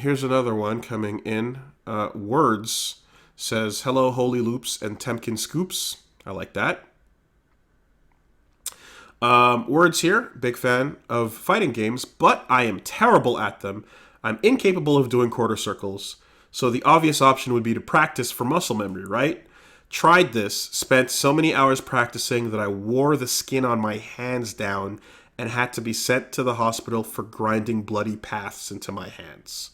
Here's another one coming in. Words says, hello, Holy Loops and Temkin Scoops. I like that. Words here, big fan of fighting games, but I am terrible at them. I'm incapable of doing quarter circles. So the obvious option would be to practice for muscle memory, right? Tried this, spent so many hours practicing that I wore the skin on my hands down and had to be sent to the hospital for grinding bloody paths into my hands.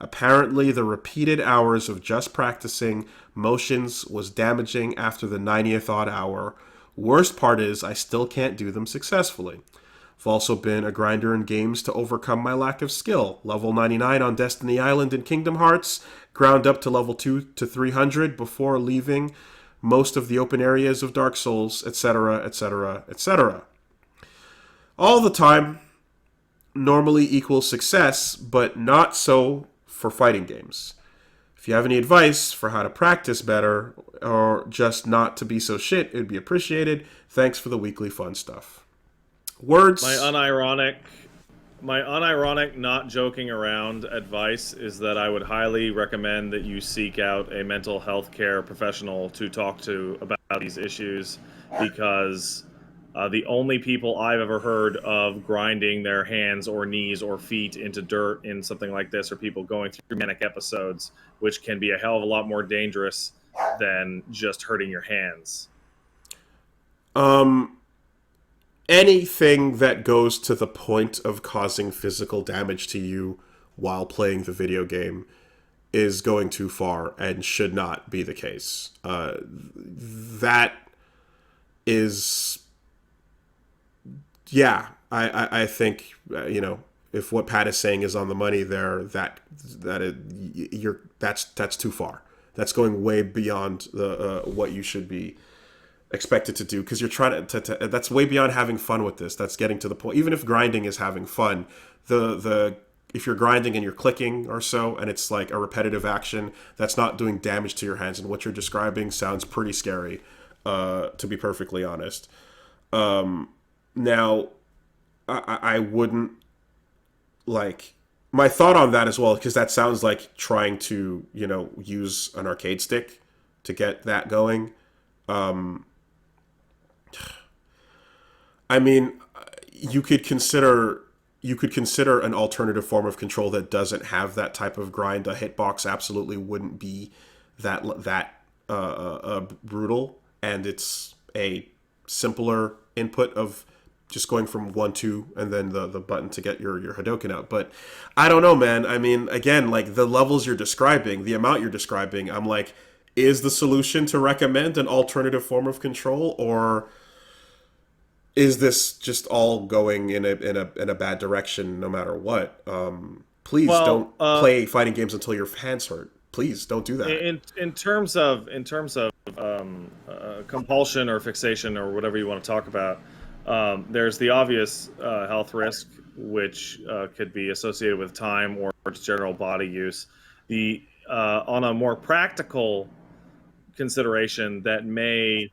Apparently, the repeated hours of just practicing motions was damaging after the 90th odd hour. Worst part is, I still can't do them successfully. I've also been a grinder in games to overcome my lack of skill. Level 99 on Destiny Island in Kingdom Hearts, ground up to level 2 to 300 before leaving most of the open areas of Dark Souls, etc., etc., etc. All the time normally equals success, but not so for fighting games. If you have any advice for how to practice better or just not to be so shit, it'd be appreciated. Thanks for the weekly fun stuff. Words. My unironic, not joking around advice is that I would highly recommend that you seek out a mental health care professional to talk to about these issues, because the only people I've ever heard of grinding their hands or knees or feet into dirt in something like this are people going through manic episodes, which can be a hell of a lot more dangerous than just hurting your hands. Anything that goes to the point of causing physical damage to you while playing the video game is going too far and should not be the case. That is, yeah. I think if what Pat is saying is on the money there, that's too far. That's going way beyond the what you should be expected to do, because you're trying to that's way beyond having fun with this. That's getting to the point. Even if grinding is having fun, the if you're grinding and you're clicking or so and it's like a repetitive action, that's not doing damage to your hands, and what you're describing sounds pretty scary, to be perfectly honest. Now I wouldn't, like, my thought on that as well, because that sounds like trying to use an arcade stick to get that going. I mean, you could consider an alternative form of control that doesn't have that type of grind. A hitbox absolutely wouldn't be that brutal, and it's a simpler input of just going from 1-2 and then the button to get your Hadoken out. But I don't know, man. I mean, again, like, the levels you're describing, the amount you're describing, I'm like, is the solution to recommend an alternative form of control, or is this just all going in a bad direction no matter what? Please don't play fighting games until your hands hurt. Please don't do that. In terms of compulsion or fixation or whatever you want to talk about, there's the obvious health risk, which could be associated with time or just general body use. On a more practical consideration that may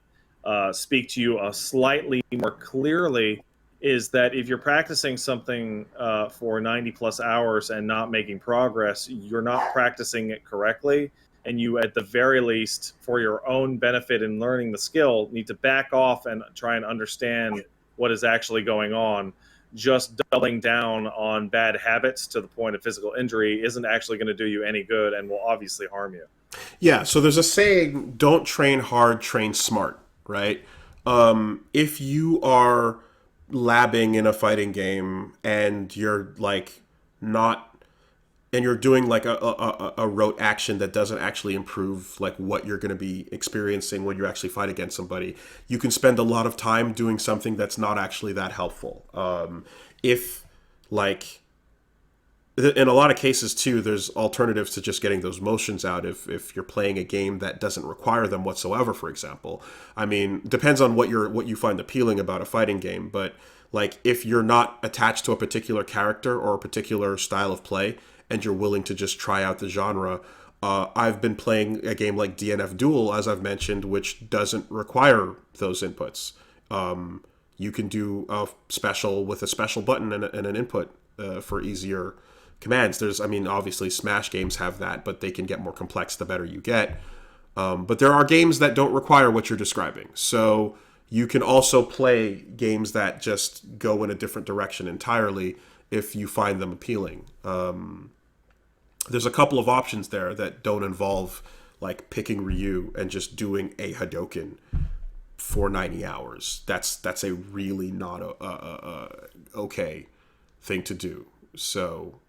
speak to you slightly more clearly is that if you're practicing something for 90 plus hours and not making progress, you're not practicing it correctly. And you, at the very least, for your own benefit in learning the skill, need to back off and try and understand what is actually going on. Just doubling down on bad habits to the point of physical injury isn't actually going to do you any good and will obviously harm you. Yeah, so there's a saying, don't train hard, train smart, right? If you are labbing in a fighting game and you're like not, and you're doing like a rote action that doesn't actually improve like what you're going to be experiencing when you actually fight against somebody, you can spend a lot of time doing something that's not actually that helpful. If like, in a lot of cases too, there's alternatives to just getting those motions out if you're playing a game that doesn't require them whatsoever, for example. I mean, depends on what you find appealing about a fighting game, but like, if you're not attached to a particular character or a particular style of play and you're willing to just try out the genre, I've been playing a game like DNF Duel, as I've mentioned, which doesn't require those inputs. You can do a special with a special button and an input for easier commands. There's, I mean, obviously Smash games have that, but they can get more complex the better you get. But there are games that don't require what you're describing. So you can also play games that just go in a different direction entirely if you find them appealing. There's a couple of options there that don't involve like picking Ryu and just doing a Hadoken for 90 hours. That's a really not okay thing to do. So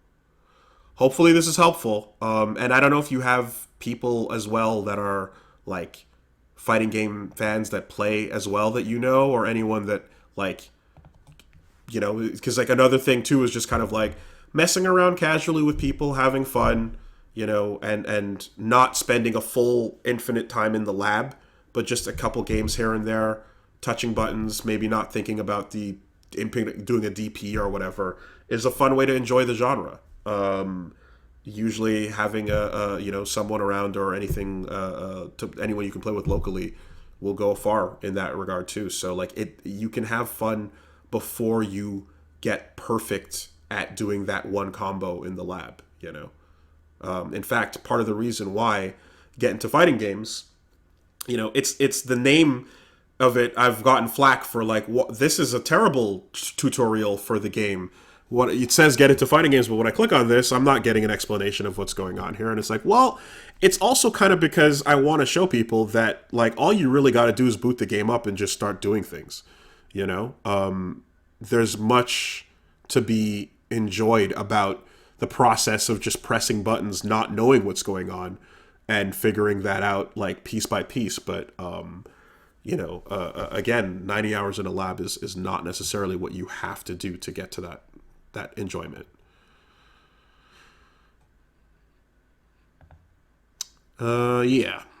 hopefully this is helpful. And I don't know if you have people as well that are like fighting game fans that play as well that you know, or anyone that like, you know, because like another thing too is just kind of like messing around casually with people, having fun, you know, and not spending a full infinite time in the lab, but just a couple games here and there, touching buttons, maybe not thinking about the doing a DP or whatever, is a fun way to enjoy the genre. Usually having a you know, someone around or anything to anyone you can play with locally will go far in that regard too. So like you can have fun before you get perfect at doing that one combo in the lab, you know. In fact, part of the reason why get into fighting games, you know, it's the name of it. I've gotten flack for like, what, this is a terrible tutorial for the game. What it says, get into fighting games, but when I click on this, I'm not getting an explanation of what's going on here. And it's like, well, it's also kind of because I want to show people that like all you really got to do is boot the game up and just start doing things. You know, there's much to be enjoyed about the process of just pressing buttons, not knowing what's going on, and figuring that out like piece by piece. But you know, again, 90 hours in a lab is not necessarily what you have to do to get to that enjoyment. Yeah.